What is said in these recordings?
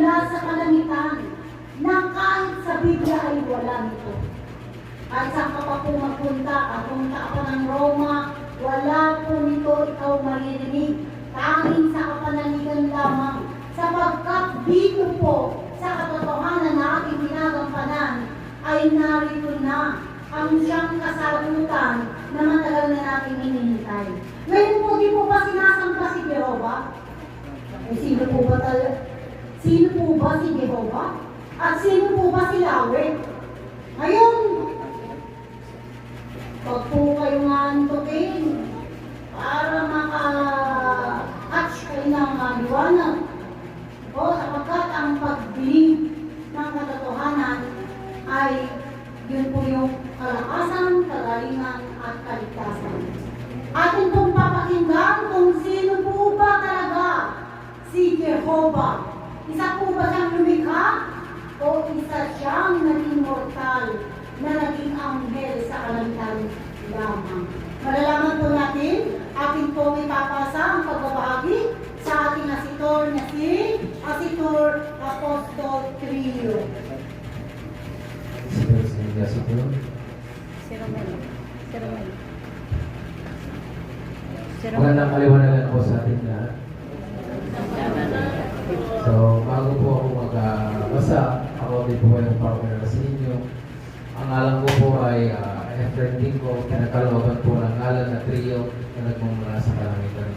mula sa kalangitan na kahit sa Biblia ay wala nito. At saan ka pa po magpunta, at punta ka pa ng Roma, wala po nito ikaw maririnig. Tanging sa kapanaligan lamang, sapagkat dito po sa katotohanan na ating ginagampanan ay narito na ang siyang kasagutan na matagal na natin hinihintay. Ngayon po, di po ba sinasangka si Jehovah? Eh, sino po ba si Jehovah? At sino po ba si Yahweh? Ngayon, pag po kayo nga antukin para maka-catch kayo ng liwanag. O sapagkat ang pagbilib ng katotohanan ay yun po yung kalakasan, kagalingan at kaligtasan. Atin pong papakinggan kung sino po ba talaga si Jehovah. Isa po ba siyang lumikha o isa siyang naging mortal na naging anghel sa kalangitan lamang? Malalaman po natin, atin po ipapasa ang pagbabahagi sa ating asitor na si Asitor Apostol Trio. Magandang kaliwanagan po sa ating lahat. So, bago po ako magbasa, ako din po ay magpapalala sa inyo. Ang alam ko po ay Efren ko, pinagkalooban po ng ngalan na Trio na nagmumula sa kalangitan.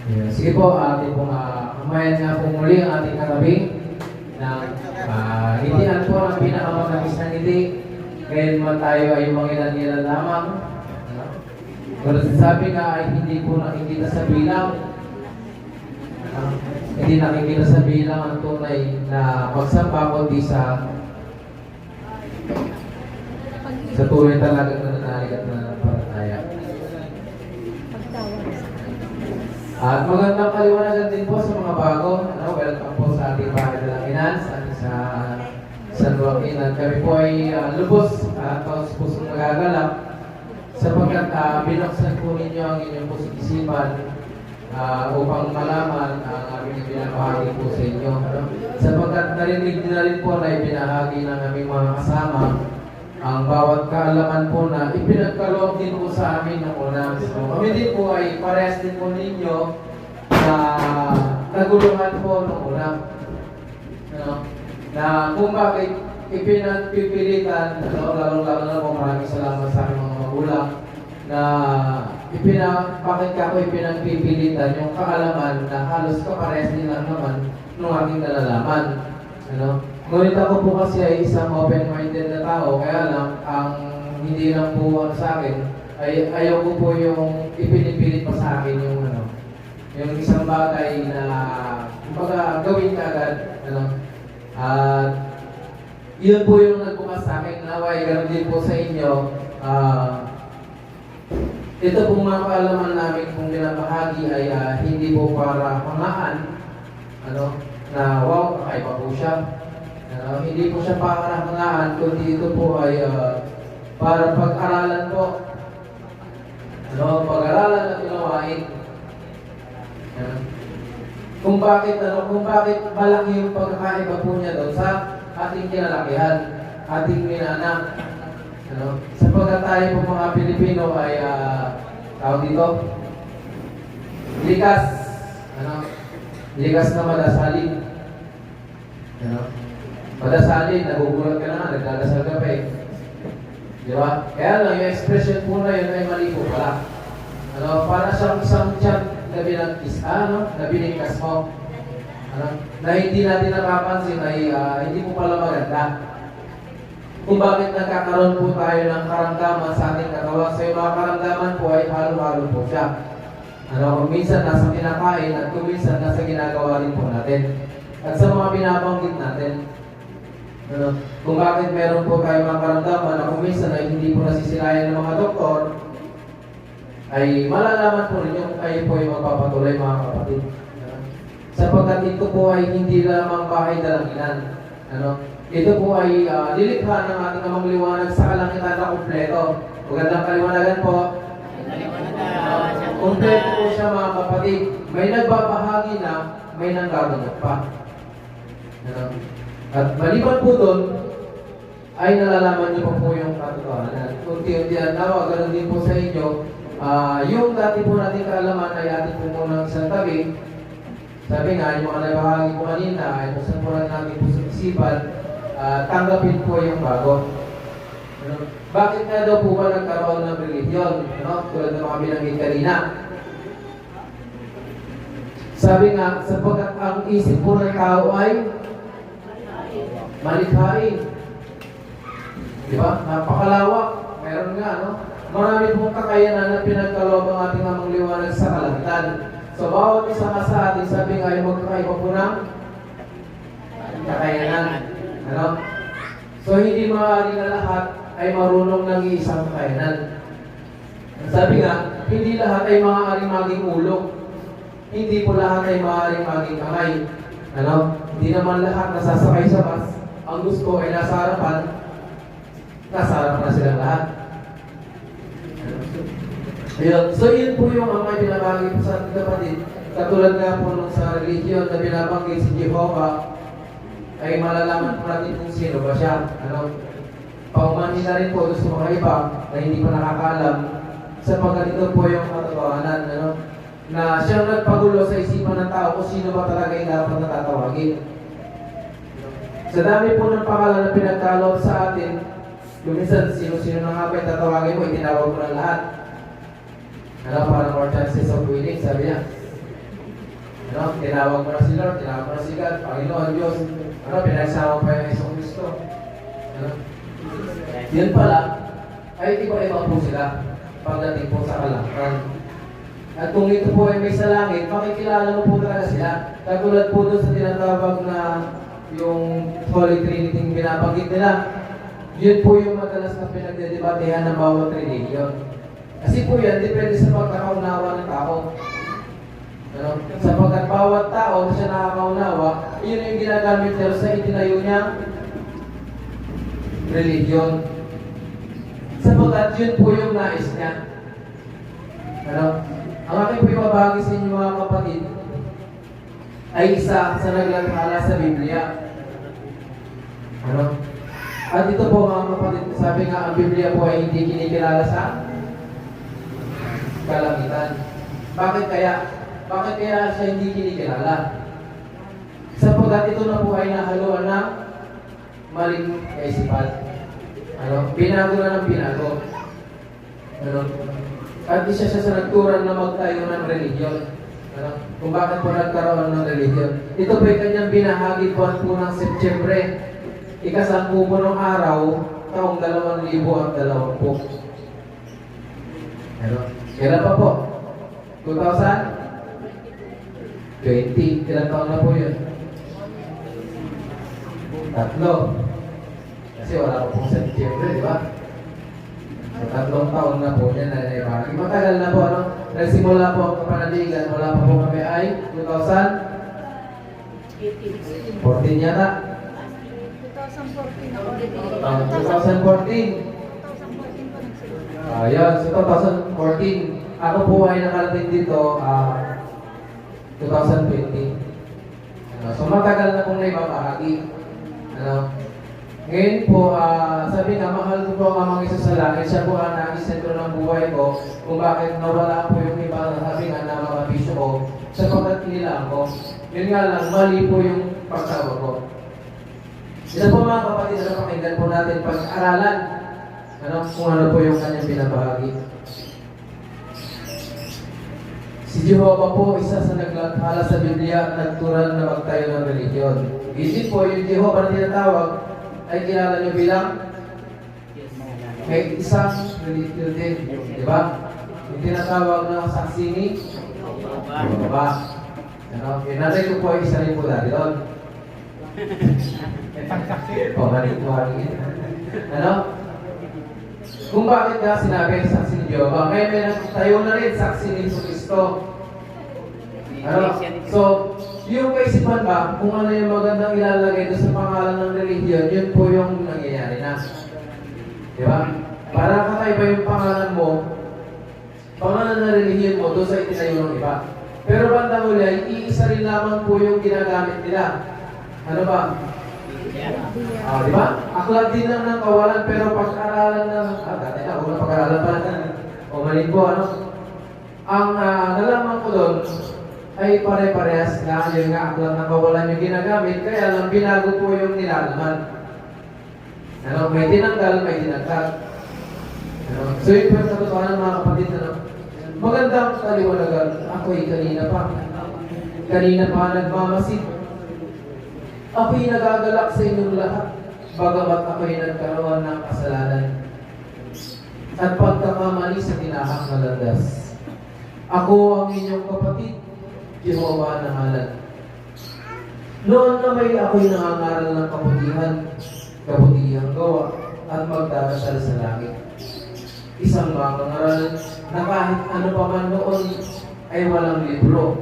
Yeah. Sige po, ating pong kamayan nga po muli ang ating katabi na ngitian po ang pinakamatamis na ngiti. Ngayon man tayo ay mangilan-ilan lamang. Pero sabi nga ay hindi po nakikita sa bilang. Hindi nakikita sa bilang ang tunay na magsamba kundi sa tunay talaga na nananalig at nananampalataya. At magandang kaliwanagan din po sa mga bago. Welcome po sa ating bahay na langinan sa San Joaquin. At kami po ay lubos at taos-pusong nagagalak sapagkat binuksan po ninyo ang inyong pusong isipan upang malaman ang aming binabahagi po sa inyo. Sapagkat narinig na rin po na ibinahagi ng aming mga kasama ang bawat kaalaman po na ipinagkaloob din po sa amin ng una. So, kami din po ay parehas din po ninyo na naguluhan po ng una. Na kung bakit ipinagpipilitan, lalong-lalo na po maraming salamat sa aking mga magulang na bakit ako ipinagpipilitan yung kaalaman na halos kaparehas din lang naman ng aking nalalaman. Ngunit ako po kasi ay isang open-minded na tao, kaya lang ang hindi lang po sa akin ay ayaw ko po yung ipinipilit pa sa akin yung isang bagay na kumbaga gawin ka agad. Yun po yung nagbukas sa akin, naway ganoon din po sa inyo. Ito pong mga kaalaman namin kung binabahagi ay hindi po para hangaan, na wow, kakaiba po siya. Hindi po siya para hangaan, kundi ito po ay para pag-aralan po. Pag-aralan at unawain. Kung bakit malaki yung pagkakaiba po niya doon sa ating kinalakihan, ating minaanak. Sapagkat tayo po mga Pilipino ay tawag dito, likas. Likas na madasalin. Madasalin, nagugulat ka na nga, nagdadasal ka pa eh. Di ba? Kaya lang, yung expression po na yun ay mali po pala. Para siyang isang tiyan na binigkas mo. Na hindi natin napapansin ay hindi po pala maganda. Kung bakit nagkakaroon po tayo ng karamdaman sa ating katawan. So yung mga karamdaman po ay halo-halo po siya. Kung minsan nasa kinakain at kung minsan nasa ginagawa rin po natin. At sa mga binabanggit natin. Kung bakit meron po tayo mga karamdaman na kung minsan ay hindi po nasisilayan ng mga doktor, ay malalaman po ninyo kung kayo po ay magpapatuloy mga kapatid. Sapagkat ito po ay hindi lamang bahay dalanginan. Ito po ay lilikha ng ating amang liwanag sa kalangitan na kumpleto. Magandang kaliwanagan po. Kompleto po siya mga kapatid. May nagbabahagi na, may nanggaganap pa. Ano? At maliban po doon, ay nalalaman niyo pa po yung katotohanan. Unti-unti ang tawa, ganun din po sa inyo. Yung dati po natin kaalaman ay atin po muna isang tabi. Sabi nga, yung mga nabahagi po kanina, ay kung po natin po sa isipan, tanggapin po yung bago. Ano? Bakit nga daw po ba nagkaroon ng religion? Ano? Tulad ng mga binanggit kanina. Sabi nga, sapagkat ang isip po ng tao ay malikhain. Diba? Napakalawak. Meron nga, no? Marami pong kakayanan na pinagkaloob ang ating amang liwanag sa kalangitan. So, bawat isa nga sa atin, sabi nga, ay magkakaiba po ng kakayanan. Ano? So, hindi maaari na lahat ay marunong ng isang kakayanan. Sabi nga, hindi lahat ay maaaring maging ulo. Hindi po lahat ay maaaring maging kamay. Ano? Hindi naman lahat nasasakay sa bus. Ang gusto ay nasa harapan na silang lahat. Ayun. So, yun po yung ang may binabagi po sa ating kapatid. Katulad nga po nung sa religion na binabanggit si Jehovah, ay malalaman po natin kung sino ba siya. Ano? Paumanhin na rin po doon sa mga iba na hindi pa nakakaalam sapagkat ito po yung katotohanan. Ano? Na siyang nagpagulo sa isipan ng tao kung sino ba talaga yung dapat natatawagin. Sa dami po ng pangalan na pinagkaloob sa atin, minsan sino-sino na nga ba yung tatawagin mo, itinawag mo ng lahat. Ano, para more chances of winning, sabi niya. Ano, tinawag mo na si Lord, tinawag mo na si God, Panginoon, Diyos. Ano, pinagsama pa yung Isang Kristo. Ano? Yun pala, ay iba-iba po sila pagdating po sa kalangkan. At kung ito po ay may sa langit, makikilala mo po talaga sila. Katulad po doon sa tinatawag na yung Holy Trinity yung binabanggit nila. Yun po yung madalas na pinagdedebatehan ng bawat religion. Kasi po yan, depende sa pagkakaunawa ng tao. Ano? Sapagkat bawat tao na siya nakakaunawa, yun yung ginagamit niya sa itinayo niyang religion. Sapagkat yun po yung nais niya. Ano? Ang aking po ibabagi sa inyo mga kapatid ay isa sa naglathala sa Biblia. Ano? At ito po mga kapatid, sabi nga ang Biblia po ay hindi kinikilala sa kalangitan. Bakit kaya? Bakit kaya siya hindi kinikilala? Sapagkat ito na po ay nahaluan ng maling kaisipan. Ano? Binago na ng binago. Ano? At isa siya sa nagturan na magtayo ng religion. Ano? Kung bakit po nagkaroon ng religion. Ito po ay kanyang binahagi po ng Setyembre. Ika-10 po ng araw, taong 2020. Ano? Kailan pa po? 2020. Ilang taon na po yun? 3. Kasi wala po pong Setyembre, di ba? So, 3 taon na po yan na naibagi. Matagal na po, ano? Nagsimula po ang kapanaligan, wala pa po kami ay 2014 yata. 2014. Ayan, so 2014. Ako po ay nakarating dito 2020. So matagal na pong naibabahagi. Ngayon po, sabi nga, mahal ko po ang amang isa sa langit. Siya po ang naging sentro ng buhay ko. Kung bakit nawala po yung iba na sabi nga na mga bisyo ko, sapagkat kinilaan ko. Yun nga lang, mali po yung pagtawag ko. Isa po mga kapatid, pakinggan po natin pag-aralan kung ano po yung kanyang pinabahagi. Si Jehovah po, isa sa naglathala sa Biblia at nagturan na magtayo ng religion. Isip po, yung Jehovah na tinatawag, ay kilala niyo bilang may isang religion din. Di ba? Yung tinatawag na saksi ni Jehovah. Yung nanay ko po ay isa rin po dati doon. Ano? Kung bakit nga sinabi ang saksi ni Jehovah, ngayon may nagtayo na rin saksi ni Kristo. Ano? So, yung kaisipan ba, kung ano yung magandang ilalagay doon sa pangalan ng religion, yun po yung nangyayari na. Di ba? Para kakaiba yung pangalan mo, pangalan na relihiyon mo doon sa itinayo ng iba. Pero bandang huli ay iisa rin lamang po yung ginagamit nila. Ano ba? Di ba? Aklat din lang ng kawalan pero pag-aralan ng... dati na, huwag na pag-aralan pa lang. O mali po, ano? Ang nalaman ko doon ay pare-parehas na yung nga aklat ng kawalan yung ginagamit, kaya lang binago po yung nilalaman. Ano? May tinanggal, may dinagdag. Ano? So yun po yung katotohanan mga kapatid, ano? Magandang kaliwanagan. Ako'y kanina pa nagmamasid. Ako'y nagagalak sa inyong lahat, bagamat ako'y nagkaroon ng kasalanan at pagkakamali sa tinahak na landas. Ako ang inyong kapatid, Jehovah na ngalan. Noon na may ako'y nangangaral ng kabutihang gawa at magdarasal sa langit. Isang mangangaral na kahit ano pa man noon ay walang libro,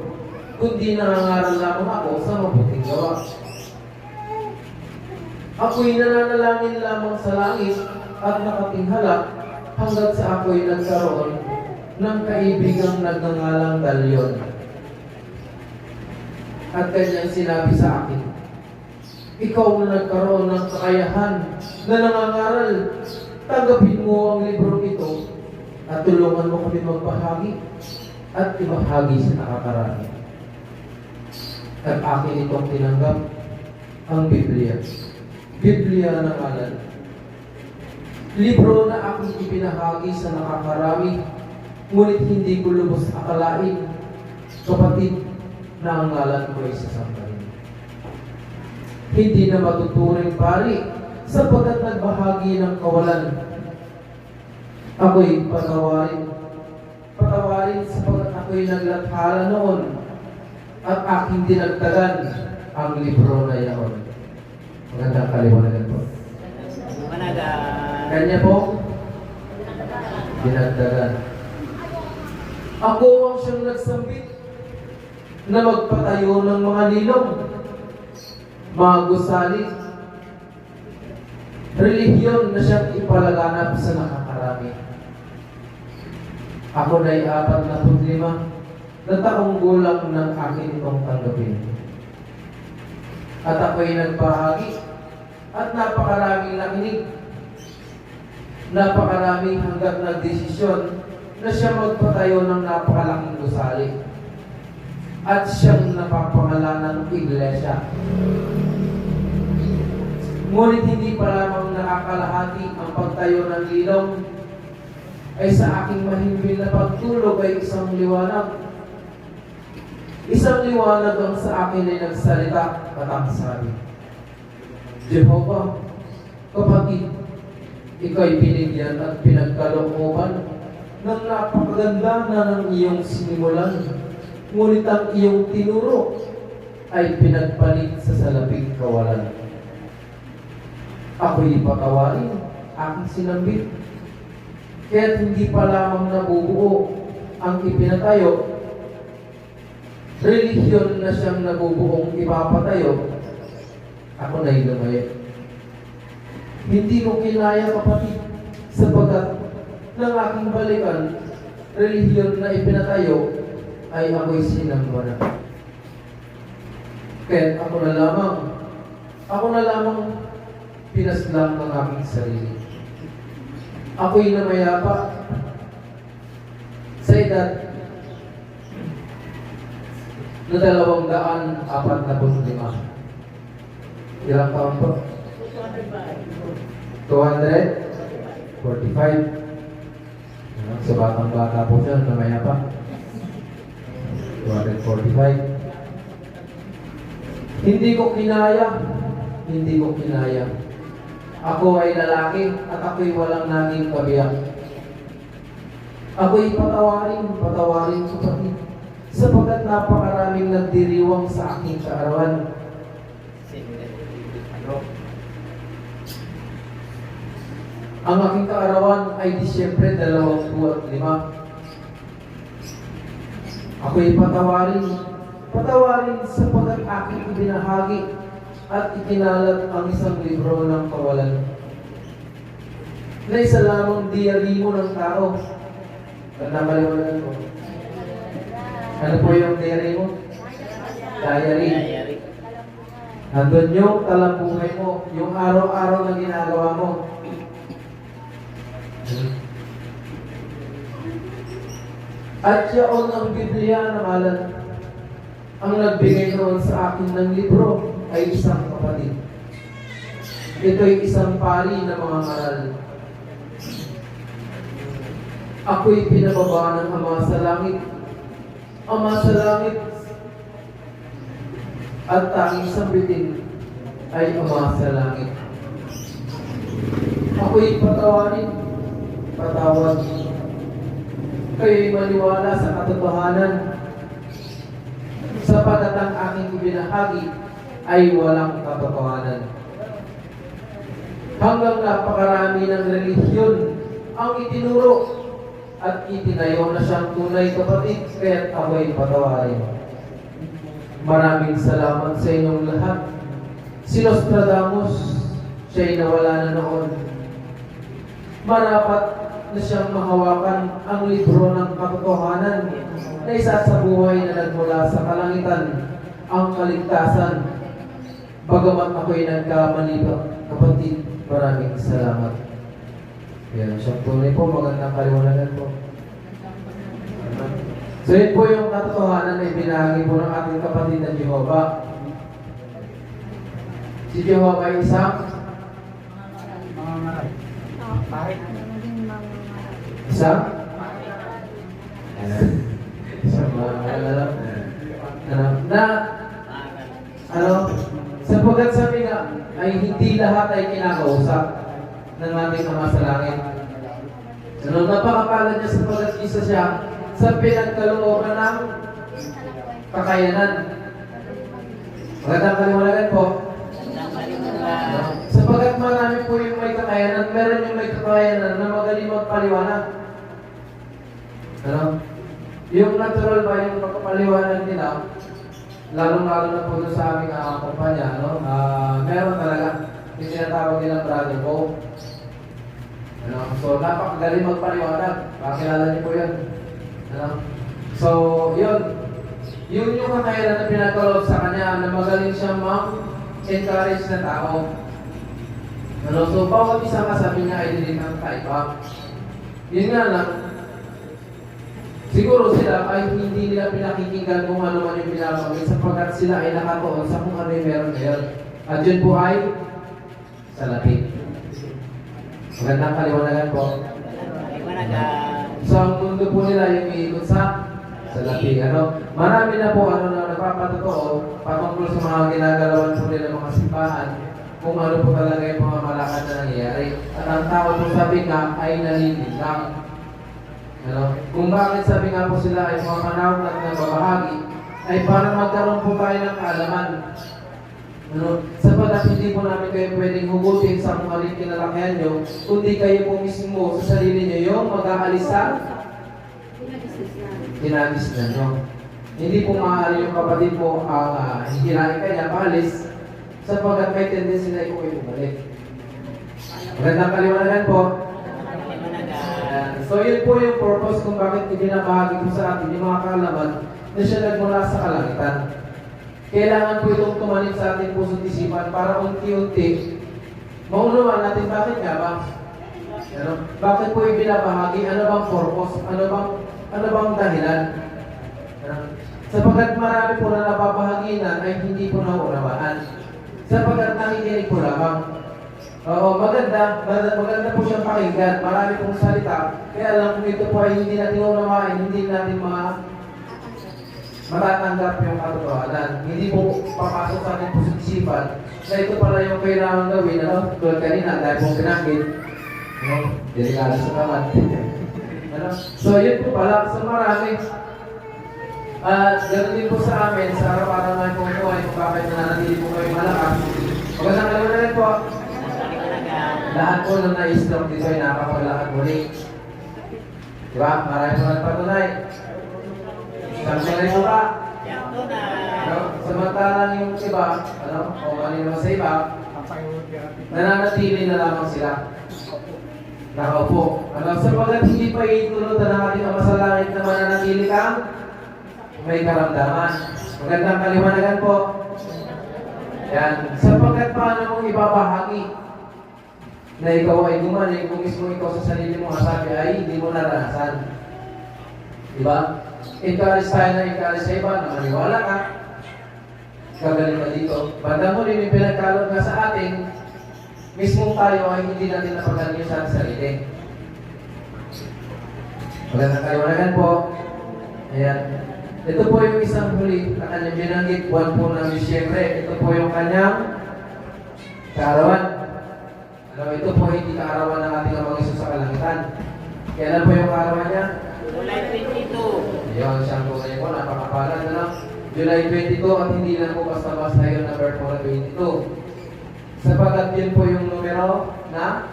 kundi nangangaral lamang ako sa mabuting gawa. Ako'y nananalangin lamang sa langit at nakatinghala hanggat sa ako'y nagkaroon ng kaibigang nagngangalang Dalyon. At kanyang sinabi sa akin, ikaw na nagkaroon ng kakayahan na nangangaral, tanggapin mo ang librong ito at tulungan mo kami magbahagi at ibahagi sa nakakarami. At akin itong tinanggap ang Biblia. Biblia ng ngalan. Libro na aking ipinahagi sa nakakarami, ngunit hindi ko lubos akalain, kapatid, na ang ngalan ko ay sasampahin. Hindi na matuturing pari, sapagkat nagbahagi ng kawalan. Ako'y patawarin sapagkat ako'y naglathala noon, at aking dinagdagan ang libro na iyon. Magandang kaliwanagan po. Kanya po, dinagdagan. Ako ang siyang nagsambit na magpatayo ng mga nilong, mga gusali, relihiyon na siyang ipalaganap sa nakakarami. Ako na'y 45 na taong gulang ng akin itong tanggapin. At ako'y nagbahagi at napakaraming nakinig. Napakaraming hanggang nagdesisyon na siya magpatayo ng napakalaking gusali. At siyang napapangalan ng iglesia. Ngunit hindi pa lamang nakakalahati ang pagtayo ng ilong, ay sa aking mahimbing na pagtulog ay isang liwanag. Isang liwanag ang sa akin ay nagsalita at ang sabi, Jehovah, kapatid, ikaw'y binigyan at pinagkalooban ng napakaganda na ng iyong sinimulan, ngunit ang iyong tinuro ay pinagpalit sa salaping kawalan. Ako'y patawarin, aking sinambit, kaya't hindi pa lamang nabubuo ang ipinatayo, relihiyon na siyang nabubuong ipapatayo, ako na'y lumayo. Hindi ko kinaya, kapatid, sapagkat ng aking balikan, relihiyon na ipinatayo, ay ako'y sinamba na. Kaya't ako na lamang pinaslang ng aking sarili. Ako'y namayapa sa edad na 245. Ilang taon po? 245. Sa batang bata po siya, namayapa. 245. Hindi ko kinaya. Ako ay lalaki at ako'y walang naging kabiyak. Ako'y patawarin kapatid, sapagkat napakaraming nagdiriwang sa aking kaarawan. Ang aking kaarawan ay Disyembre 25. Ako'y patawarin sapagkat aking ibinahagi at ikinalat ang isang libro ng kawalan na isa lamang diyarimo ng tao Gandang kaliwanagan po. Ano po yung diary mo? Diary. Nandun yung talambuhay mo, yung araw-araw na ginagawa mo. At yaon ang Biblia na malan, ang nagbigay noon sa akin ng libro ay isang kapatid. Ito'y isang pari na mga maral. Ako'y pinababa ng Ama sa langit. Ama sa langit. At tanging sambitin ay Ama sa langit. Ako'y patawarin. Patawad. Kayo'y maniwala sa katotohanan. Sapagat ang aking ibinahagi ay walang katotohanan. Hanggang napakarami ng relihiyon ang itinuro at itinayo na siyang tunay kapatid, kaya't ako'y patawarin. Maraming salamat sa inyong lahat. Si Nostradamus, siya'y nawala na noon. Marapat na siyang mahawakan ang libro ng katotohanan na isa sa buhay na nagmula sa kalangitan, ang kaligtasan. Bagamat ako'y nagkamali, kapatid, maraming salamat. Yan, siyang tunay po, magandang kaliwanagan po. So yun po yung katotohanan na ibinahagi po ng ating kapatid na Jehovah. Si Jehovah ay isang isang sapagkat sabi nga ay hindi lahat ay kinakausap ng ating Ama sa langit. Napakapalad niya sapagkat isa siya sa pinagkalooban ng kakayanan. Magandang kaliwanagan po. Sapagkat marami po yung may kakayanan, meron yung may kakayanan na magaling magpaliwanag. Yung natural ba yung pagpapaliwanag nila, lalong-lalo na po sa aming kumpanya, meron talaga yung tinatawag nilang brother ko. So, napakagaling magpaliwanag. Pakilala niyo po yan. So, yun yung kakayanan na pinagkaloob sa kanya na magaling siyang encourage na tao. So, bawat isang kasabi niya ay dinikang kaiba. Yun nga lang, siguro sila ay hindi nila pinakikinggan kung ano man yung pinapagin sapagkat sila ay nakatuon sa kung ano yung meron ngayon. At yun po ay salapi. Magandang kaliwanagan po. So, ang mundo po nila yung iikot sa salapi. Marami na po na nagpapatotoo patungkol sa mga ginagalawan po nila mga simbahan kung ano po talaga yung mga malakad na nangyayari. At ang tao po sabi nga ay nalilindang. Kung bakit sabi nga po sila ay mga panahon at nagbabahagi ay para magkaroon po tayo ng kaalaman. Sapagat hindi po namin kayo pwedeng hugutin sa kung alin kinalakihan nyo, kundi kayo po mismo sa sarili nyo yung mag-aalis sa kinagis na nyo. Hindi po maaari yung kapatid mo ang hihirain kanya paalis sapagat may tendency na ikaw ay bumalik. Magandang kaliwanagan po. So yun po yung purpose kung bakit ibinabahagi ko sa atin yung mga kaalaman na siya nagmula sa kalangitan. Kailangan po itong tumanim sa ating puso't isipan para unti-unti maunawaan natin bakit nga ba? Bakit po ibinabahagi? Ano bang purpose? Ano bang dahilan? Sapagkat marami po na nababahaginan ay hindi po naunawaan. Sapagkat nakikinig po lamang. Oo, maganda po siyang pakinggan. Marami pong salita. Kaya alam kung ito po ay hindi natin unawain, hindi natin matatanggap yung katotohanan. Hindi po papasok sa ating puso't isipan na ito pala yung kailangan gawin. Tulad kanina, dahil pong pinanggit, delikado sa kamad. So yun po pala, sa marami. At ganoon din po sa amin, sa araw-araw namin pong buhay, kung bakit nananatili po kayo malakas. Magandang kaliwanagan po. Lahat po nung na-stroke dito ay nakapaglakad muli. Diba? Marami po nagpatunay. Sabi na rin ba? Samantalang yung iba, o kanino sa iba, nananatili na lamang sila. nakaupo. Ano, sapagkat hindi pa itulot ng ating Ama sa langit na mananatili kang may karamdaman. Magandang kaliwanagan po. Yan. Sapagkat paano mong ibabahagi na ikaw ay gumaling kung mismo ikaw sa sarili mo masabi ay hindi mo naranasan. Diba? Encourage tayo na encourage sa iba na maniwala ka. Gagaling ka dito. Banda mo rin yung pinagkalog nga sa ating mismong tayo ay hindi natin napagaling sa sarili. Magandang kaliwanagan po. Ayan. Ito po yung isang huli na kanyang binanggit, buwan po ng Disyembre. Ito po yung kanyang kaarawan. Ano, ito po hindi kaarawan ng ating Amang Isus sa kalangitan. Kailan po yung kaarawan niya? July 22. Ayun, siyang tunay po, napakapalan. Ano? July 22 at hindi lang po basta-basta yun na birth po na 22. Sapagat yun po yung numero na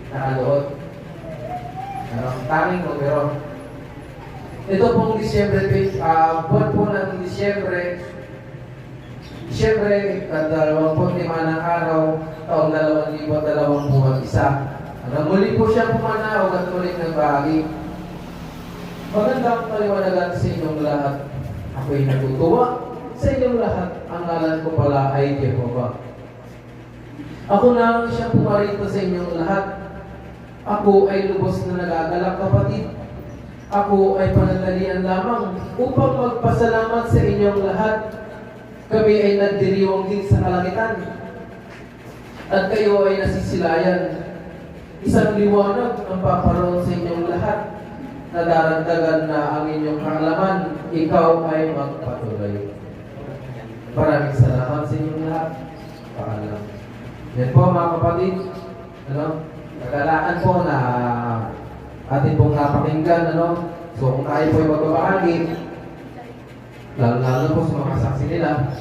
nakaluot. Ano? Tanging numero. Ito pong Disyembre, buwan po ng Disyembre, 25 ng araw, taong 2021. Ano, muli po siya pumanaw at ulit ng bahagi. Magandang paliwanagan sa inyong lahat. Ako'y natutuwa sa inyong lahat. Ang ngalan ko pala ay Jehovah. Ako na ang siyang pumarito sa inyong lahat. Ako ay lubos na nagagalak, kapatid. Ako ay panandalian lamang upang magpasalamat sa inyong lahat. Kami ay nagdiriwang din sa kalangitan. At kayo ay nasisilayan. Isang liwanag ang paparoon sa inyong lahat. Nadaragdagan na ang inyong kaalaman. Ikaw ay magpatuloy. Maraming salamat sa inyong lahat. Paalam. Yan po mga kapatid. Nagalaan po na atin pong napakinggan, So kung tayo po ay magbabahagi, lalo po sa mga kasaksi nila.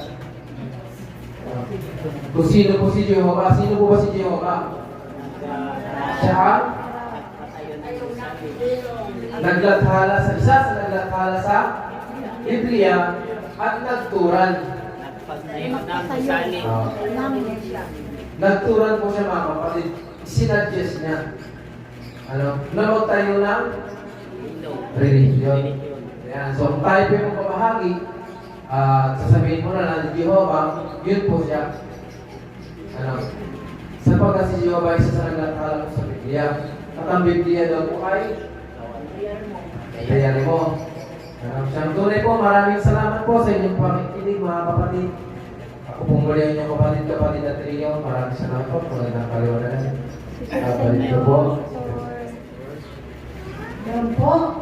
Kung sino po si Jehovah, sino po ba si Jehovah? Siya ang naglathala sa isa sa naglathala sa Biblia at nagturan. Nagturan po siya mga kapatid. Sinadjust niya. Na magtayo ng religion. Ayan. So, kung tayo po yung magbabahagi, sasabihin mo na ng Jehovah, yun po siya. Sapagkat si Jehovah ay isa sa naglathala po sa Biblia. At ang Biblia daw po ay kayari mo. Siyang tunay po, maraming salamat po sa inyong pakikinig mga kapatid. Ako po muli ang inyong kapatid at trio. Maraming salamat po. Magandang kaliwanagan. Balik ko po. Yan po.